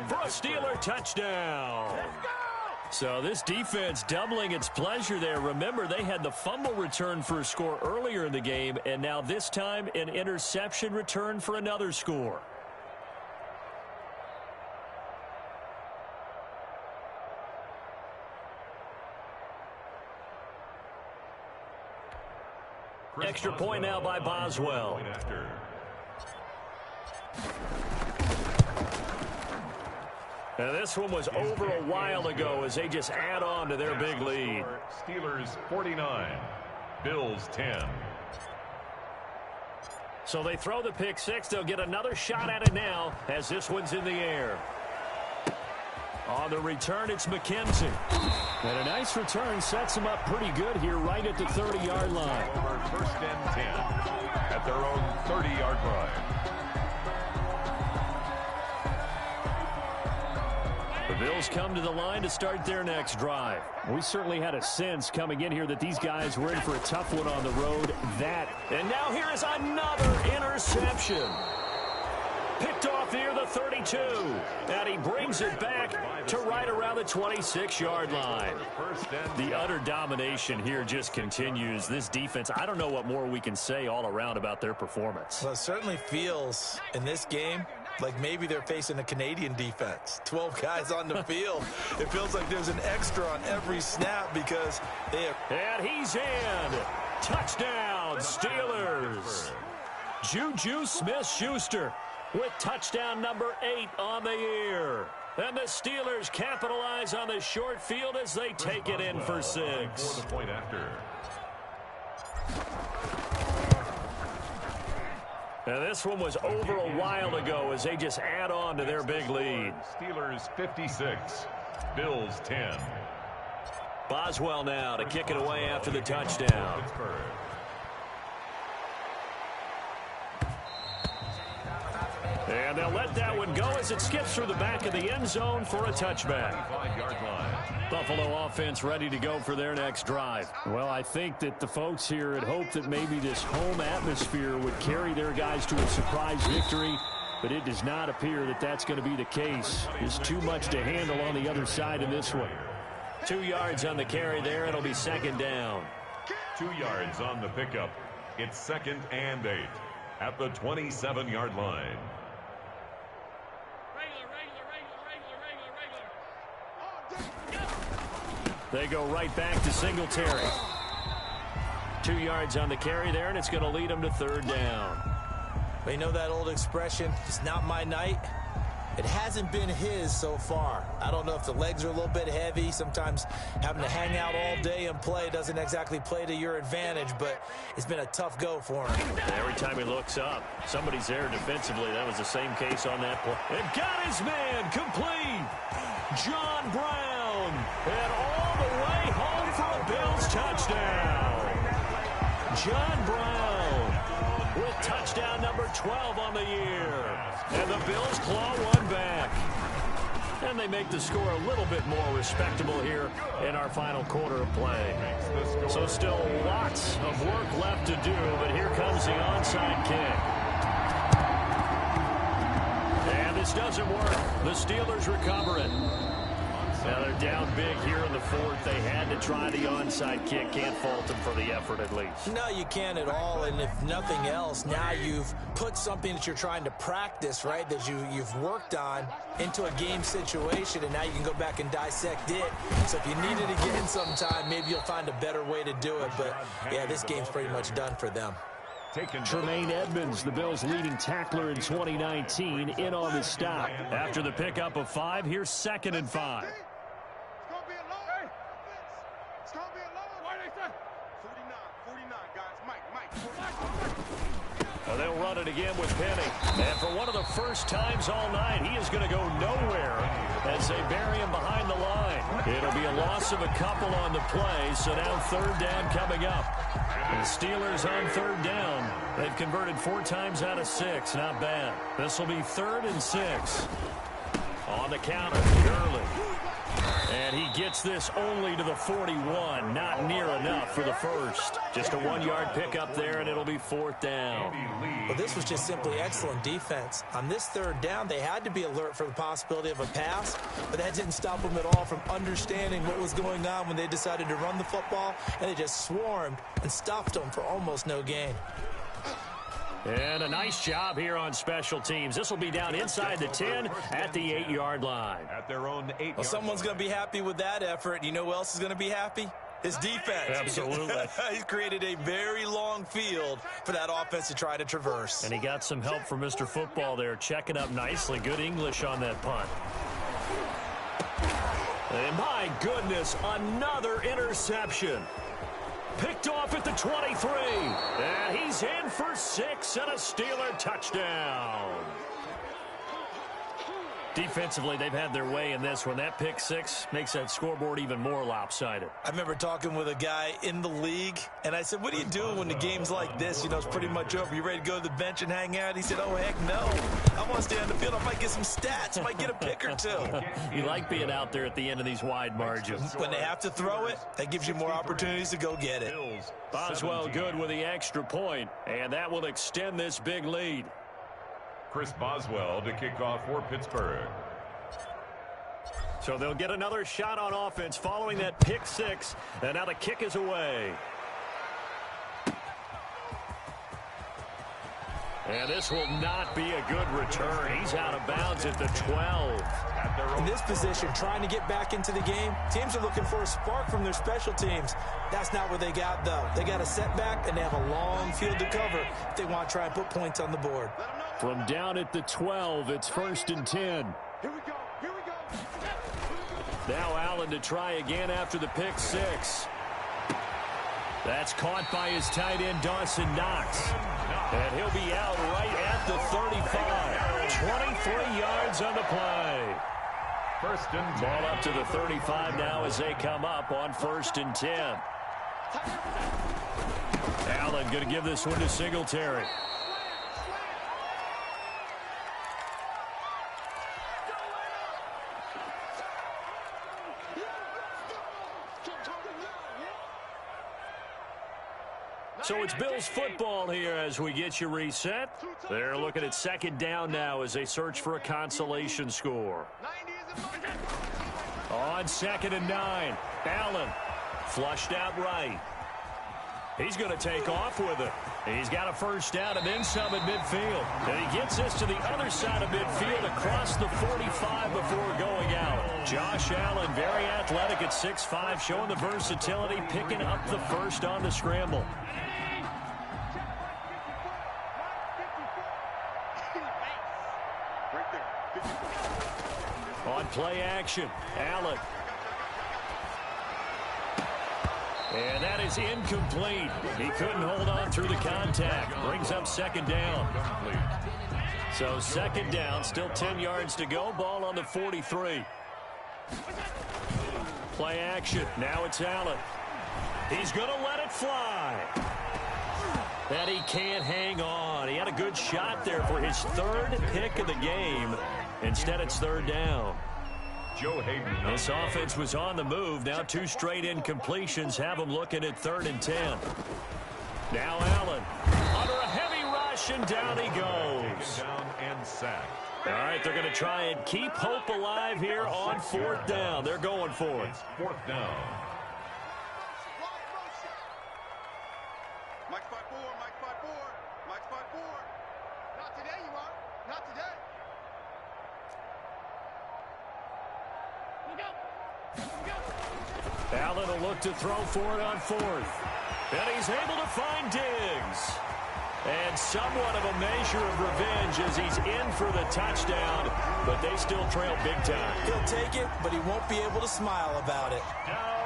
for a Steeler touchdown. So this defense doubling its pleasure there. Remember, they had the fumble return for a score earlier in the game, and now this time an interception return for another score. Extra point now by Boswell. Now this one was over a while ago as they just add on to their big lead. Steelers 49, Bills 10. So they throw the pick six. They'll get another shot at it now as this one's in the air. On the return, it's McKenzie. And a nice return sets them up pretty good here right at the 30-yard line. Over first and 10 at their own 30-yard line. The Bills come to the line to start their next drive. We certainly had a sense coming in here that these guys were in for a tough one on the road. And now here is another interception. Picked off near the 32. And he brings it back to right around the 26-yard line. The utter domination here just continues. This defense, I don't know what more we can say all around about their performance. Well, it certainly feels in this game like maybe they're facing a Canadian defense. 12 guys on the field. It feels like there's an extra on every snap because they have... And he's in. Touchdown, Steelers. Juju Smith-Schuster with touchdown number 8 on the year. And the Steelers capitalize on the short field as they take it in for 6. For the point after. Now this one was over a while ago as they just add on to their big lead. Steelers 56, Bills 10. Boswell now to kick it away after the touchdown. And they'll let that one go as it skips through the back of the end zone for a touchback. 5-yard line. Buffalo offense ready to go for their next drive. Well, I think that the folks here had hoped that maybe this home atmosphere would carry their guys to a surprise victory, but it does not appear that that's going to be the case. There's too much to handle on the other side in this one. 2 yards on the carry there. It'll be second down. 2 yards on the pickup. It's 2nd and 8 at the 27-yard line. They go right back to Singletary. 2 yards on the carry there, and it's going to lead them to third down. Well, you know that old expression, it's not my night? It hasn't been his so far. I don't know if the legs are a little bit heavy. Sometimes having to hang out all day and play doesn't exactly play to your advantage, but it's been a tough go for him. Every time he looks up, somebody's there defensively. That was the same case on that play. And got his man complete. John Brown. And all the way home for a Bills touchdown. John Brown with touchdown number 12 on the year. And the Bills claw one back. And they make the score a little bit more respectable here in our final quarter of play. So still lots of work left to do, but here comes the onside kick. And this doesn't work. The Steelers recover it. Now they're down big here in the fourth. They had to try the onside kick. Can't fault them for the effort at least. No, you can't at all. And if nothing else, now you've put something that you're trying to practice, right, that you've worked on into a game situation, and now you can go back and dissect it. So if you needed to get in some time, maybe you'll find a better way to do it. But, yeah, this game's pretty much done for them. Tremaine Edmonds, the Bills' leading tackler in 2019, in on the stop. After the pickup of 5, here's 2nd and 5. Well, they'll run it again with Penny. And for one of the first times all night, he is going to go nowhere as they bury him behind the line. It'll be a loss of a couple on the play, so now third down coming up. The Steelers on third down. They've converted 4 times out of 6. Not bad. This will be 3rd and 6. On the counter, Gurley. And he gets this only to the 41. Not near enough for the first. Just a 1-yard pickup there, and it'll be 4th down. Well, this was just simply excellent defense. On this third down, they had to be alert for the possibility of a pass, but that didn't stop them at all from understanding what was going on when they decided to run the football, and they just swarmed and stuffed them for almost no gain. And a nice job here on special teams. This will be down inside the 10 at the 8-yard line. At their own 8-yard Well, someone's going to be happy with that effort. You know who else is going to be happy? His defense. Absolutely. He's created a very long field for that offense to try to traverse. And he got some help from Mr. Football there, checking up nicely. Good English on that punt. And my goodness, another interception. Picked off at the 23. And he's in for 6 and a Steeler touchdown. Defensively, they've had their way in this one. That pick 6 makes that scoreboard even more lopsided. I remember talking with a guy in the league, and I said, what do you do when the game's like this? You know, it's pretty much over. You ready to go to the bench and hang out? He said, oh, heck no. I want to stay on the field. I might get some stats. I might get a pick or two. You like being out there at the end of these wide margins. When they have to throw it, that gives you more opportunities to go get it. Boswell good with the extra point, and that will extend this big lead. Chris Boswell to kick off for Pittsburgh. So they'll get another shot on offense following that pick 6, and now the kick is away. And this will not be a good return. He's out of bounds at the 12. In this position, trying to get back into the game, teams are looking for a spark from their special teams. That's not what they got, though. They got a setback, and they have a long field to cover if they want to try and put points on the board. From down at the 12, it's 1st and 10. Here we go. Here we go. Now Allen to try again after the pick 6. That's caught by his tight end, Dawson Knox. And he'll be out right at the 35. 23 yards on the play. 1st and 10. Ball up to the 35 now as they come up on 1st and 10. Allen going to give this one to Singletary. So it's Bills football here as we get you reset. They're looking at 2nd down now as they search for a consolation score. On 2nd and 9, Allen flushed out right. He's going to take off with it. He's got a 1st down and then some at midfield. And he gets this to the other side of midfield across the 45 before going out. Josh Allen, very athletic at 6'5", showing the versatility, picking up the 1st on the scramble. On play action, Allen. And that is incomplete. He couldn't hold on through the contact. Brings up 2nd down. So 2nd down, still 10 yards to go. Ball on the 43. Play action. Now it's Allen. He's going to let it fly. And he can't hang on. He had a good shot there for his 3rd pick of the game. Instead, it's 3rd down. Joe Hayden. This offense was on the move. Now 2 straight incompletions have them looking at 3rd and 10. Now Allen under a heavy rush, and down he goes. Down and sacked. All right, they're going to try and keep hope alive here on 4th down. They're going for it. It's 4th down. Mike's 5-4, Mike's 5-4, Mike's 5-4. Not today, you are. Not today. Allen will look to throw for it on 4th. And he's able to find Diggs. And somewhat of a measure of revenge as he's in for the touchdown, but they still trail big time. He'll take it, but he won't be able to smile about it.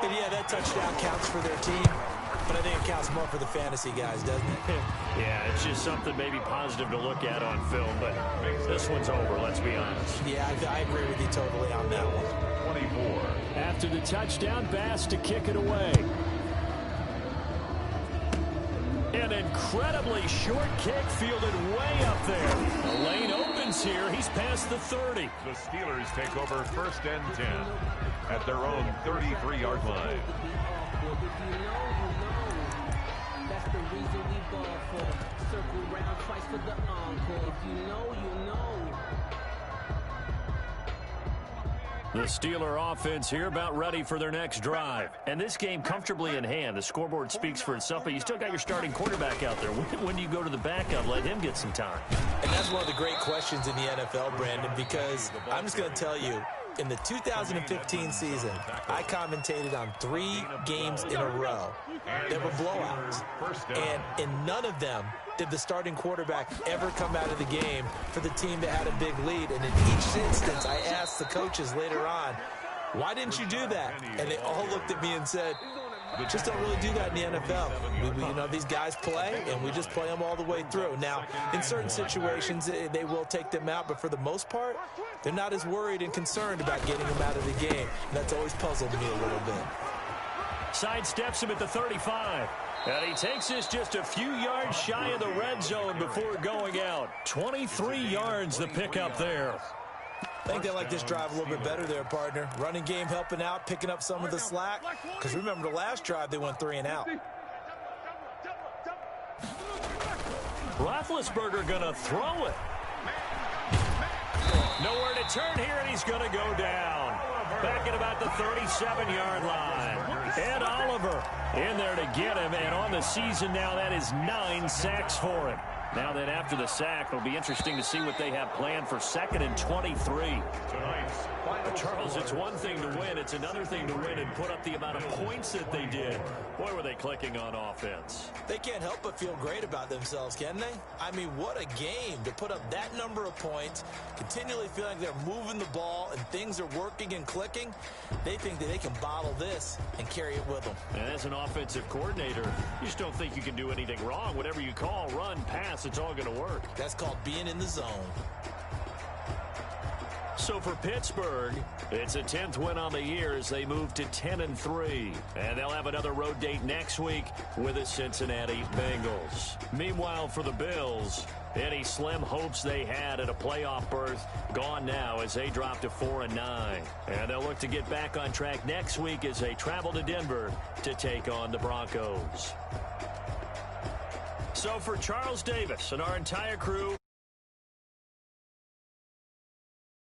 And yeah, that touchdown counts for their team, but I think it counts more for the fantasy guys, doesn't it? Yeah, it's just something maybe positive to look at on film, but this one's over, let's be honest. Yeah, I agree with you totally on that one. 24. After the touchdown, Bass to kick it away. An incredibly short kick fielded way up there. The lane opens here. He's past the 30. The Steelers take over 1st and 10 at their own 33-yard line. That's the reason we ball for. Circle round twice for the encore. If you know, you know. The Steeler offense here about ready for their next drive. And this game comfortably in hand. The scoreboard speaks for itself, but you still got your starting quarterback out there. When do you go to the backup? Let him get some time. And that's one of the great questions in the NFL, Brandon, because I'm just going to tell you, in the 2015 season, I commentated on 3 games in a row. There were blowouts, and in none of them did the starting quarterback ever come out of the game for the team that had a big lead. And in each instance, I asked the coaches later on, why didn't you do that? And they all looked at me and said, just don't really do that in the NFL. You know, these guys play, and we just play them all the way through. Now, in certain situations, they will take them out, but for the most part, they're not as worried and concerned about getting them out of the game. And that's always puzzled me a little bit. Sidesteps him at the 35. And he takes this just a few yards shy of the red zone before going out. 23 yards the pickup there. I think they like this drive a little bit better there, partner. Running game helping out, picking up some of the slack. Because remember, the last drive, they went 3 and out. Roethlisberger going to throw it. Nowhere to turn here, and he's going to go down. Back at about the 37-yard line. Ed Oliver in there to get him, and on the season now, that is 9 sacks for him. Now then, after the sack, it'll be interesting to see what they have planned for 2nd and 23. Charles, it's one thing to win. It's another thing to win and put up the amount of points that they did. Boy, were they clicking on offense. They can't help but feel great about themselves, can they? I mean, what a game to put up that number of points, continually feeling they're moving the ball and things are working and clicking. They think that they can bottle this and carry it with them. And as an offensive coordinator, you just don't think you can do anything wrong. Whatever you call, run, pass, it's all going to work. That's called being in the zone. So for Pittsburgh, it's a 10th win on the year as they move to 10-3. And they'll have another road date next week with the Cincinnati Bengals. Meanwhile, for the Bills, any slim hopes they had at a playoff berth gone now as they drop to 4-9. And they'll look to get back on track next week as they travel to Denver to take on the Broncos. So for Charles Davis and our entire crew,